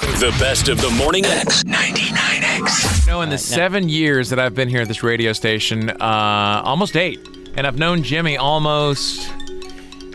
The best of the morning X 99X. In the 7 years that I've been here at this radio station, almost 8, and I've known Jimmy almost,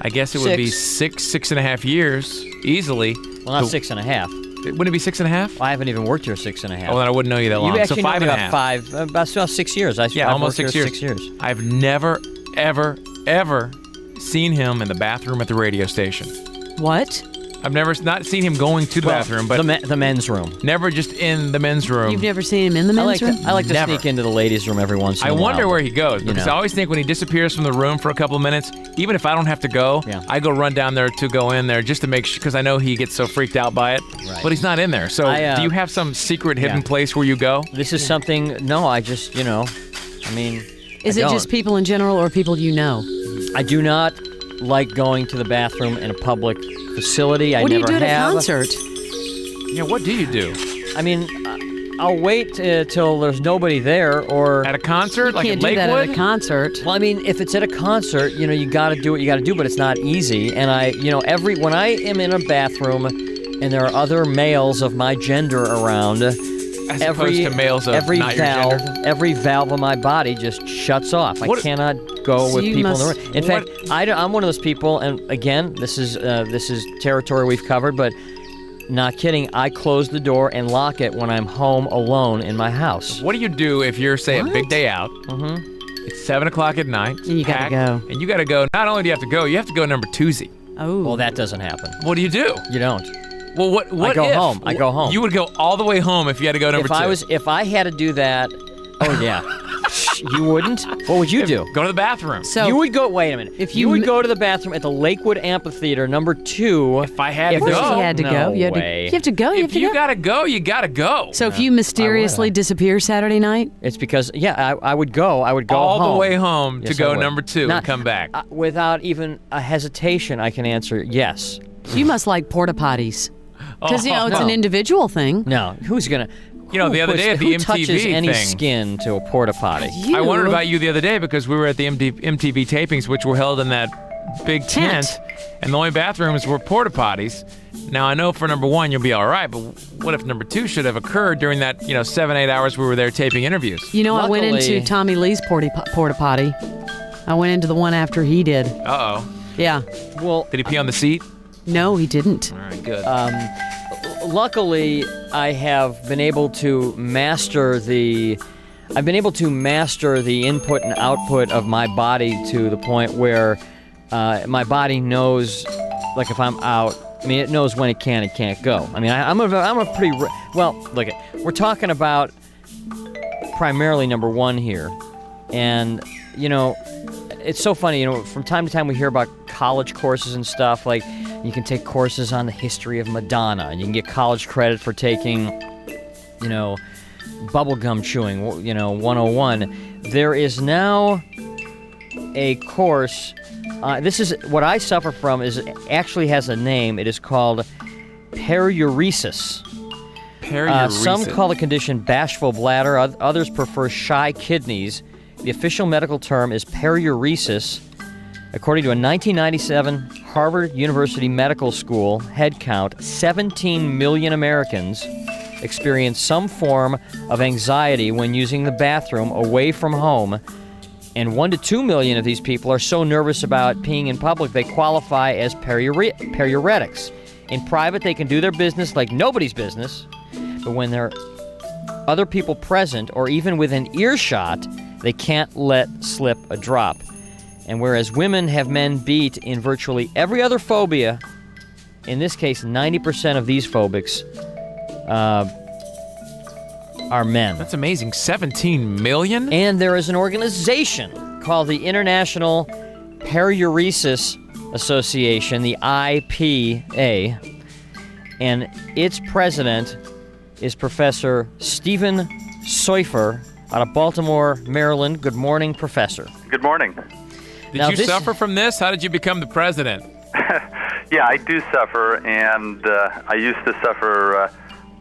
I guess it would be 6.5 years, easily. Well, not 6.5. Wouldn't it be 6.5? I haven't even worked here 6.5. Oh, then I wouldn't know you that long. You actually so 5.5. About 6 years. I've almost worked 6 here years. 6 years. I've never, ever, ever seen him in the bathroom at the radio station. What? I've never not seen him going to the bathroom, but the men's room. Never just in the men's room. You've never seen him in the men's room? I like to sneak into the ladies' room every once in a while. I wonder where he goes, because I always think when he disappears from the room for a couple of minutes, even if I don't have to go, I go run down there to go in there just to make sure, because I know he gets so freaked out by it. Right. But he's not in there. So do you have some secret hidden place where you go? This is something, no, I just, Is it just people in general or people you know? I do not like going to the bathroom in a public facility. What do you do at a concert? Yeah, what do you do? I'll wait till there's nobody there, or at a concert, like at Lakewood. That at a concert. Well, if it's at a concert, you got to do what you got to do, but it's not easy. And when I am in a bathroom and there are other males of my gender around, as opposed to males of not your gender. Every valve of my body just shuts off. I cannot go with people in the room. In fact, I'm one of those people, and again, this is territory we've covered, but not kidding, I close the door and lock it when I'm home alone in my house. What do you do if you're, say, a big day out? Mm-hmm. It's 7 o'clock at night. And you gotta go. And you gotta go. Not only do you have to go, you have to go number twosy. Oh. Well, that doesn't happen. What do you do? You don't. Well, what I go home. I go home. You would go all the way home if you had to go number two. If I had to do that, oh yeah. You wouldn't? What would you do? Go to the bathroom. So you would go. Wait a minute. If you would go to the bathroom at the Lakewood Amphitheater, number 2. If I had to go, you had to go. You have to go. If you gotta go, you gotta go. So if you mysteriously disappear Saturday night, it's because I would go. I would go all home. The way home to go number 2 and come back. Without even a hesitation, I can answer yes. You must like porta potties. Because, it's an individual thing. No. Who's going to... the other day at the MTV touches any thing. Skin to a porta potty? You. I wondered about you the other day because we were at the MTV tapings, which were held in that big tent, and the only bathrooms were porta potties. Now, I know for number 1, you'll be all right, but what if number 2 should have occurred during that, 7-8 hours we were there taping interviews? Luckily, I went into Tommy Lee's porta potty. I went into the one after he did. Uh-oh. Yeah. Well, did he pee on the seat? No, he didn't. All right, good. Luckily, I have been able to master the input and output of my body to the point where my body knows, like if I'm out, it knows when it can and can't go. I'm a pretty look at, we're talking about primarily number 1 here, and it's so funny. From time to time we hear about college courses and stuff like. You can take courses on the history of Madonna, and you can get college credit for taking, bubblegum chewing, 101. There is now a course, this is, what I suffer from actually has a name. It is called periuresis. Some call the condition bashful bladder, others prefer shy kidneys. The official medical term is periuresis. According to a 1997 Harvard University Medical School head count, 17 million Americans experience some form of anxiety when using the bathroom away from home, and 1 to 2 million of these people are so nervous about peeing in public they qualify as periuretics. In private, they can do their business like nobody's business, but when there are other people present or even within earshot, they can't let slip a drop. And whereas women have men beat in virtually every other phobia, in this case, 90% of these phobics are men. That's amazing. 17 million? And there is an organization called the International Periuresis Association, the IPA, and its president is Professor Stephen Seufer out of Baltimore, Maryland. Good morning, Professor. Good morning. Did you suffer from this? How did you become the president? Yeah, I do suffer, and I used to suffer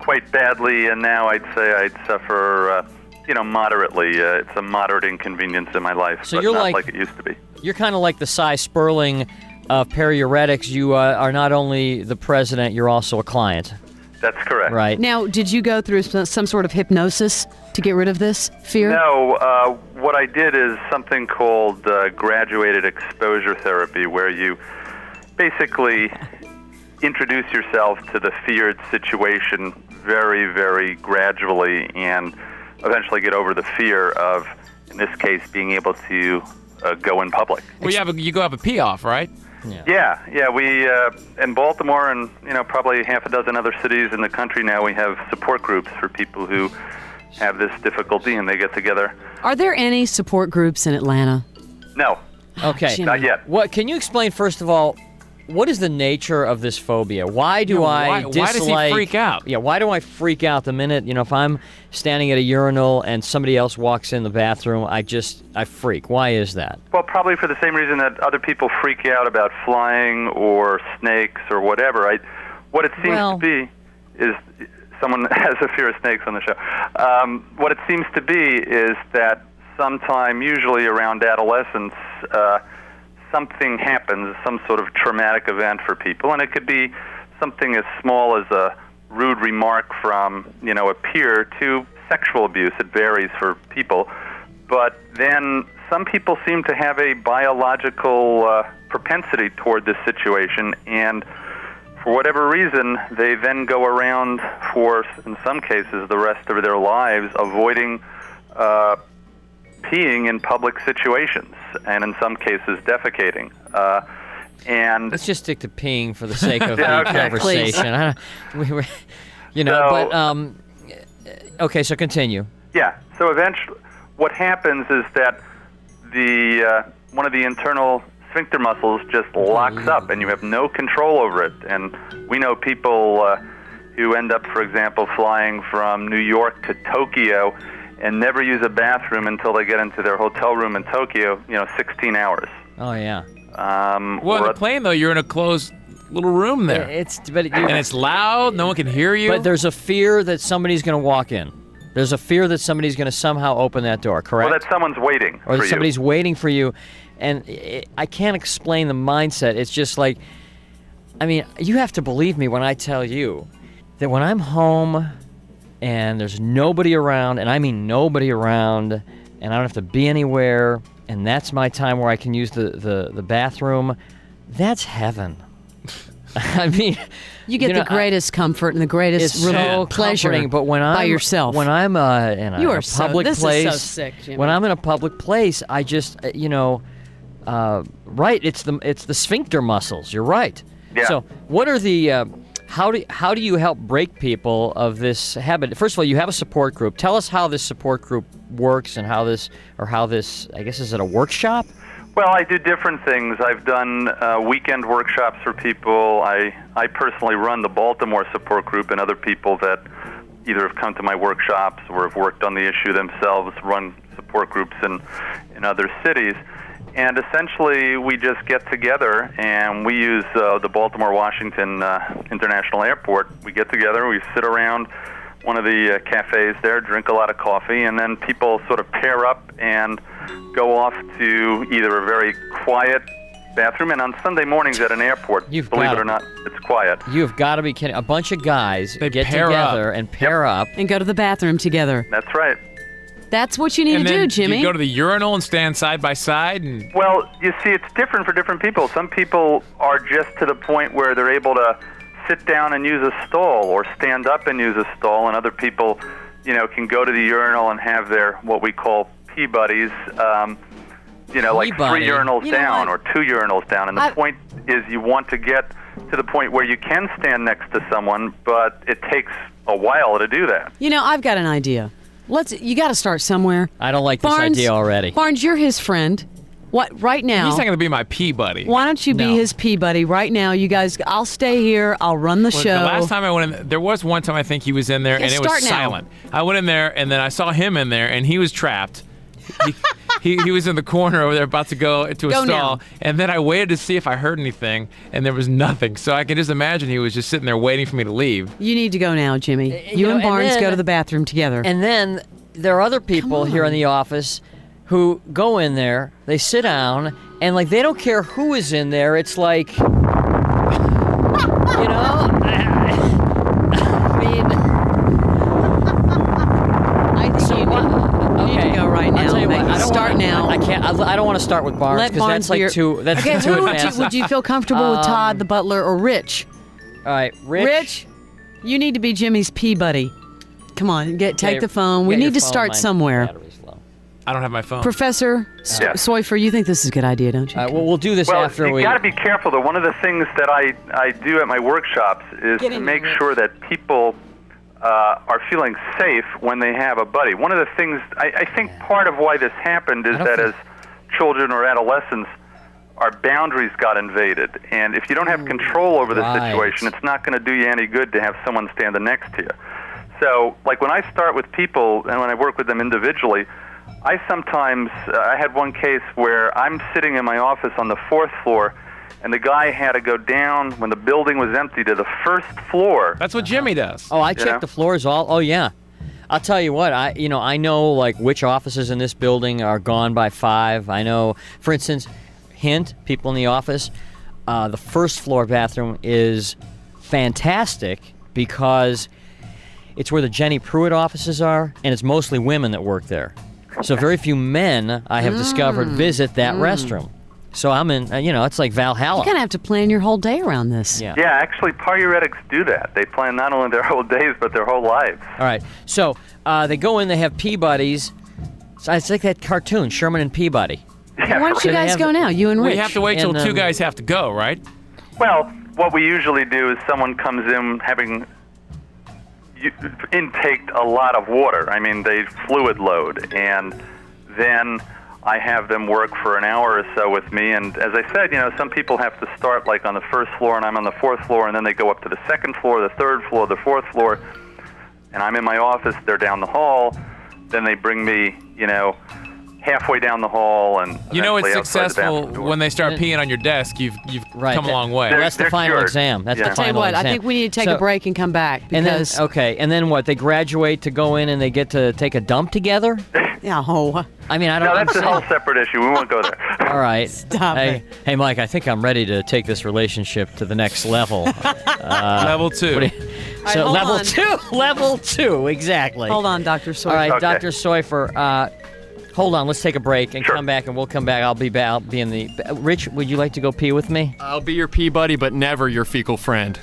quite badly, and now I'd say I'd suffer, moderately. It's a moderate inconvenience in my life, so but you're not like it used to be. You're kind of like the Cy Sperling of periuretics. You are not only the president, you're also a client. That's correct. Right. Now, did you go through some sort of hypnosis to get rid of this fear? No, what I did is something called graduated exposure therapy, where you basically introduce yourself to the feared situation very, very gradually and eventually get over the fear of, in this case, being able to go in public. Well, you go have a pee off, right? Yeah. We in Baltimore and probably half a dozen other cities in the country now, we have support groups for people who have this difficulty, and they get together. Are there any support groups in Atlanta? No, Okay. Jimmy. not yet. What can you explain first of all? What is the nature of this phobia? Why do I dislike? Why does he freak out? Yeah, why do I freak out the minute, if I'm standing at a urinal and somebody else walks in the bathroom, I freak. Why is that? Well, probably for the same reason that other people freak out about flying or snakes or whatever. What it seems to be is someone has a fear of snakes on the show. What it seems to be is that sometime, usually around adolescence, something happens, some sort of traumatic event for people, and it could be something as small as a rude remark from, a peer to sexual abuse. It varies for people. But then some people seem to have a biological propensity toward this situation, and for whatever reason, they then go around for, in some cases, the rest of their lives avoiding peeing in public situations, and in some cases defecating. And Let's just stick to peeing for the sake of Yeah, the okay. conversation. Okay, so continue. yeah, so eventually what happens is that the one of the internal sphincter muscles just locks up, and you have no control over it. And we know people who end up, for example, flying from New York to Tokyo and never use a bathroom until they get into their hotel room in Tokyo, 16 hours. Oh yeah. Well, in the plane, though, you're in a closed little room there. And it's loud. No one can hear you. But there's a fear that somebody's going to walk in. There's a fear that somebody's going to somehow open that door, correct? Well, that someone's waiting or for that somebody's you. waiting for you. And I can't explain the mindset. It's just like, you have to believe me when I tell you that when I'm home and there's nobody around, and I mean nobody around, and I don't have to be anywhere, and that's my time where I can use the bathroom, that's heaven. You get the greatest comfort and the greatest it's so pleasure comforting, but when by yourself. When I'm in You are a so- public this is place, so sick, Jimmy. when I'm in a public place, I just right, it's the sphincter muscles. You're right. Yeah. So what are the how do you help break people of this habit? First of all, you have a support group. Tell us how this support group works and how this I guess, is it a workshop? Well, I do different things. I've done weekend workshops for people. I personally run the Baltimore support group, and other people that either have come to my workshops or have worked on the issue themselves run support groups in other cities. And essentially, we just get together, and we use the Baltimore-Washington International Airport. We get together, we sit around one of the cafes there, drink a lot of coffee, and then people sort of pair up and go off to either a very quiet bathroom. And on Sunday mornings at an airport, believe it or not, it's quiet. You've got to be kidding. A bunch of guys They get pair together up. and pair up. and go to the bathroom together. That's right. That's what you need and to then do, Jimmy. you go to the urinal and stand side by side. And Well, you see, it's different for different people. Some people are just to the point where they're able to sit down and use a stall or stand up and use a stall, and other people, can go to the urinal and have their, what we call pee buddies, like buddy. 3 urinals You know down what? or 2 urinals down. And the point is you want to get to the point where you can stand next to someone, but it takes a while to do that. I've got an idea. You got to start somewhere. I don't like this Barnes, idea already. Barnes, you're his friend. What right now? he's not going to be my pee buddy. Why don't you be No. his pee buddy right now? You guys, I'll stay here. I'll run the Well, show. The last time I went in, there was one time I think he was in there, Yeah, and it was start now. silent. I went in there, and then I saw him in there, and he was trapped. He was in the corner over there about to go into a Go stall, now. and then I waited to see if I heard anything, and there was nothing. So I can just imagine he was just sitting there waiting for me to leave. You need to go now, Jimmy. you You know, and and Barnes then- go to the bathroom together. And then there are other people here in the office who go in there, they sit down, and they don't care who is in there. It's like, I don't want to start with Barnes Let because Barnes that's be like your- too. That's Okay, too who advanced. would you feel comfortable with, Todd, the butler, or Rich? All right, Rich. You need to be Jimmy's pee buddy. Come on, take Okay, the phone. We get your need to phone, start my somewhere. battery's low. I don't have my phone. Professor Soifer, you think this is a good idea, don't you? Well, we'll do this Well, after you we. got to be careful, though. One of the things that I do at my workshops is Get to in make there, Rich. sure that people are feeling safe when they have a buddy. One of the things, I think part of why this happened is I don't that think- as children or adolescents, our boundaries got invaded. And if you don't have control over the Right. situation, it's not going to do you any good to have someone standing next to you. So, like when I start with people and when I work with them individually, I sometimes, I had one case where I'm sitting in my office on the 4th floor, and the guy had to go down when the building was empty to the 1st floor. That's what Jimmy does. Oh, I check know? the floors all. Oh yeah, I'll tell you what. I know like which offices in this building are gone by 5. I know, for instance, hint people in the office. The 1st floor bathroom is fantastic because it's where the Jenny Pruitt offices are, and it's mostly women that work there. So very few men I have discovered visit that restroom. So I'm in. It's like Valhalla. You're going to have to plan your whole day around this. Yeah. Yeah, actually, paramedics do that. They plan not only their whole days, but their whole lives. All right. So they go in. They have Peabodys. So it's like that cartoon, Sherman and Peabody. Yeah, Why don't So you they guys have- go now, you and Rich? We have to wait till And, two guys have to go, right? Well, what we usually do is someone comes in having intaked a lot of water. I mean, they fluid load, and then I have them work for an hour or so with me. And as I said, some people have to start like on the 1st floor, and I'm on the 4th floor, and then they go up to the 2nd floor, the 3rd floor, the 4th floor, and I'm in my office. They're down the hall. Then they bring me, halfway down the hall, and You know it's eventually outside the successful bathroom door. when they start peeing on your desk. You've Right. come a long way. Well, that's the They're final cured. exam. That's Yeah. the Tell you final what, exam. I think we need to take So- a break and come back And then, because and then what? They graduate to go in and they get to take a dump together? I mean, I don't No, that's a understand. whole separate issue. We won't go there. All right. Stop hey, it. Hey, Mike, I think I'm ready to take this relationship to the next level. Level 2. What do so hold level on. 2, level 2, exactly. Hold on, Dr. Sawyer. All right, Okay. Dr. Soifer, hold on. Let's take a break and Sure. come back, and we'll come back. I'll be in the. Rich, would you like to go pee with me? I'll be your pee buddy, but never your fecal friend.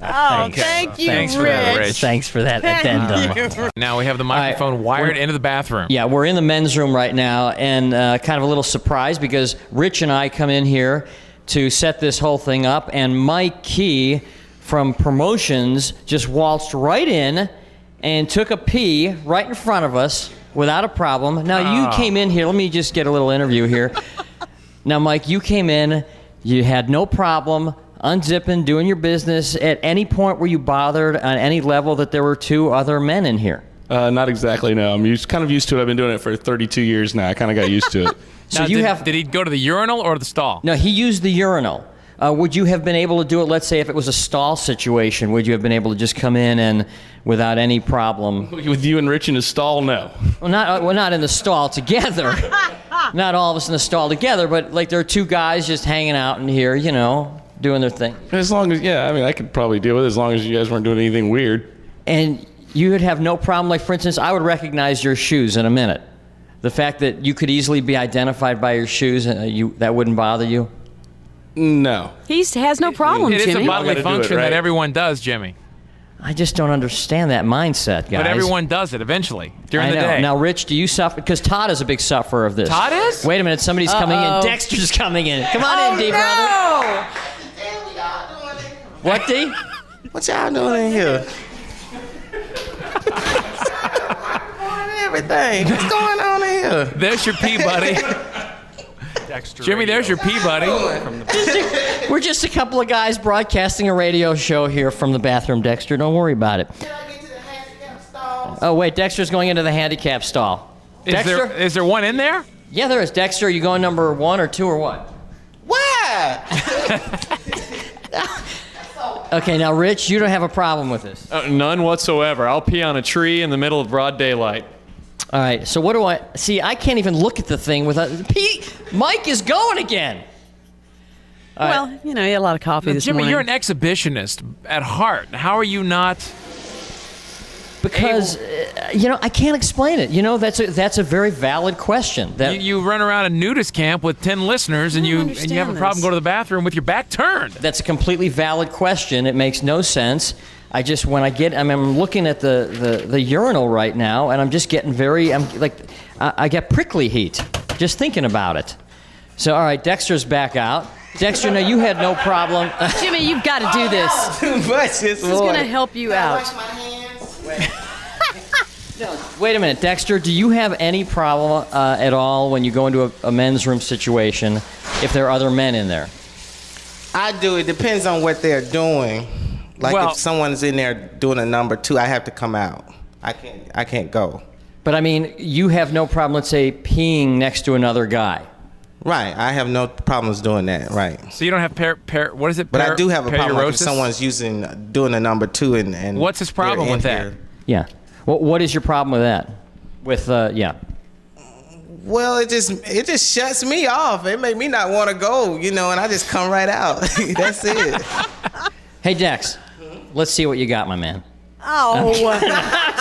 Oh, thank you, Thanks for that, Rich. Rich. Thanks for that addendum. Now we have the microphone wired We're- into the bathroom. Yeah, we're in the men's room right now, and kind of a little surprise because Rich and I come in here to set this whole thing up, and Mike Key from Promotions just waltzed right in and took a pee right in front of us without a problem. Now, you came in here. Let me just get a little interview here. Now, Mike, you came in. You had no problem unzipping, doing your business. At any point were you bothered on any level that there were 2 other men in here? Not exactly, no. I'm kind of used to it. I've been doing it for 32 years now. I kind of got used to it. So Now, you have. did he go to the urinal or the stall? No, he used the urinal. Would you have been able to do it, let's say, if it was a stall situation? Would you have been able to just come in and without any problem? With you and Rich in his stall, no. Well, not in the stall together. Not all of us in the stall together, but like there are 2 guys just hanging out in here, doing their thing. As long as, I could probably deal with it as long as you guys weren't doing anything weird. And you would have no problem. Like, for instance, I would recognize your shoes in a minute. The fact that you could easily be identified by your shoes, that wouldn't bother you? No. He has no problem, It is Jimmy. a bodily gotta do it, function that right? everyone does, Jimmy. I just don't understand that mindset, guys. But everyone does it eventually during I the know. day. Now, Rich, do you suffer? Because Todd is a big sufferer of this. Todd is? Wait a minute, somebody's coming in. Dexter's coming in. Come on in, D, brother. What, D? What y'all doing in here? Everything. What's going on in here? There's your pee buddy. Jimmy, there's your pee buddy. We're just a couple of guys broadcasting a radio show here from the bathroom, Dexter. Don't worry about it. Can I get to the handicap stall? Oh, wait, Dexter's going into the handicap stall. Dexter? Is there one in there? Yeah, there is. Dexter, are you going number 1 or 2 or what? Why? Okay, now, Rich, you don't have a problem with this. None whatsoever. I'll pee on a tree in the middle of broad daylight. All right, so what do I... See, I can't even look at the thing without... Mike is going again. Well, you had a lot of coffee this Jimmy, morning. you're an exhibitionist at heart. How are you not? Because I can't explain it. That's a very valid question. That You run around a nudist camp with 10 listeners, and you have a understand problem this. going to the bathroom with your back turned. That's a completely valid question. It makes no sense. I'm looking at the urinal right now, and I'm just getting I get prickly heat just thinking about it. So, all right, Dexter's back out. Dexter, no, you had no problem. Jimmy, you've got to do this. Too much this This is going to help you out. Wash my hands. Wait a minute, Dexter, do you have any problem at all when you go into a men's room situation if there are other men in there? I do. It depends on what they're doing. Like if someone's in there doing a number 2, I have to come out. I can't go. But I mean, you have no problem, let's say, peeing next to another guy. Right. I have no problems doing that. Right. So you don't have what is it? But I do have a problem like if periurosis? someone's doing a number 2 and What's his problem they're with in that? here. Yeah. What is your problem with that? Well, it just shuts me off. It make me not want to go, and I just come right out. That's it. Hey, Dex, let's see what you got, my man. Oh,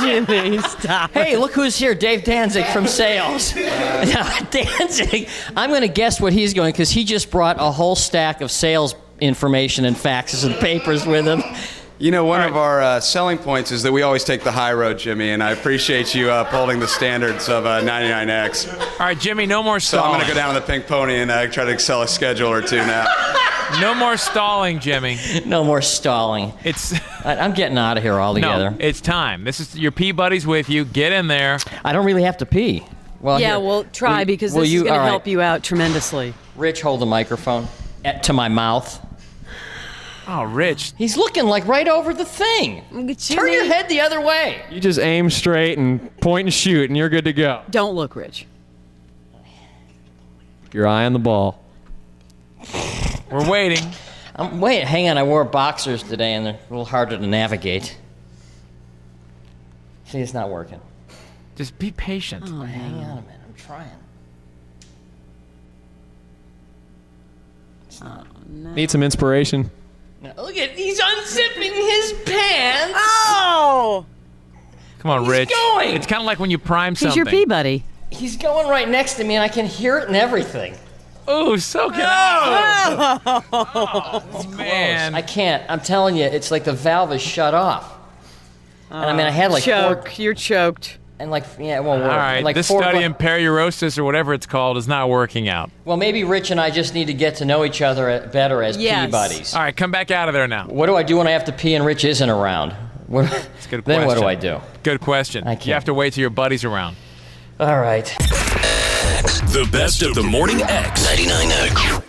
Jimmy, stop. Hey, look who's here, Dave Danzig from sales. Now, Danzig, I'm going to guess what he's going, because he just brought a whole stack of sales information and faxes and papers with him. One of our selling points is that we always take the high road, Jimmy, and I appreciate you upholding the standards of 99X. All right, Jimmy, no more So stalling. I'm going to go down to the Pink Pony and try to sell a schedule or two now. No more stalling, Jimmy. No more stalling. I'm getting out of here altogether. No, it's time. This is your pee buddy's with you. Get in there. I don't really have to pee. Well, Yeah, here. well, try because will this is you- going all to right. help you out tremendously. Rich, hold the microphone to my mouth. Oh, Rich. He's looking like right over the thing. Turn your head the other way. You just aim straight and point and shoot, and you're good to go. Don't look, Rich. Your eye on the ball. We're waiting. Hang on. I wore boxers today, and they're a little harder to navigate. See, it's not working. Just be patient. Hang on a minute. I'm trying. Need some inspiration. Now, look at he's unzipping his pants. Oh! Come on, He's Rich. going. It's kind of like when you prime something. He's your pee buddy. He's going right next to me, and I can hear it and everything. Oh, soak it out. Oh, man. I can't. I'm telling you, it's like the valve is shut off. And I mean, I had like Choke. You're choked. it won't work. All right, Like this study in periurosis or whatever it's called is not working out. Well, maybe Rich and I just need to get to know each other better as pee buddies. All right, come back out of there now. What do I do when I have to pee and Rich isn't around? That's a good Then what do I question. do? Good question. I can't. You have to wait till your buddy's around. All right. The best of the Morning X. 99X.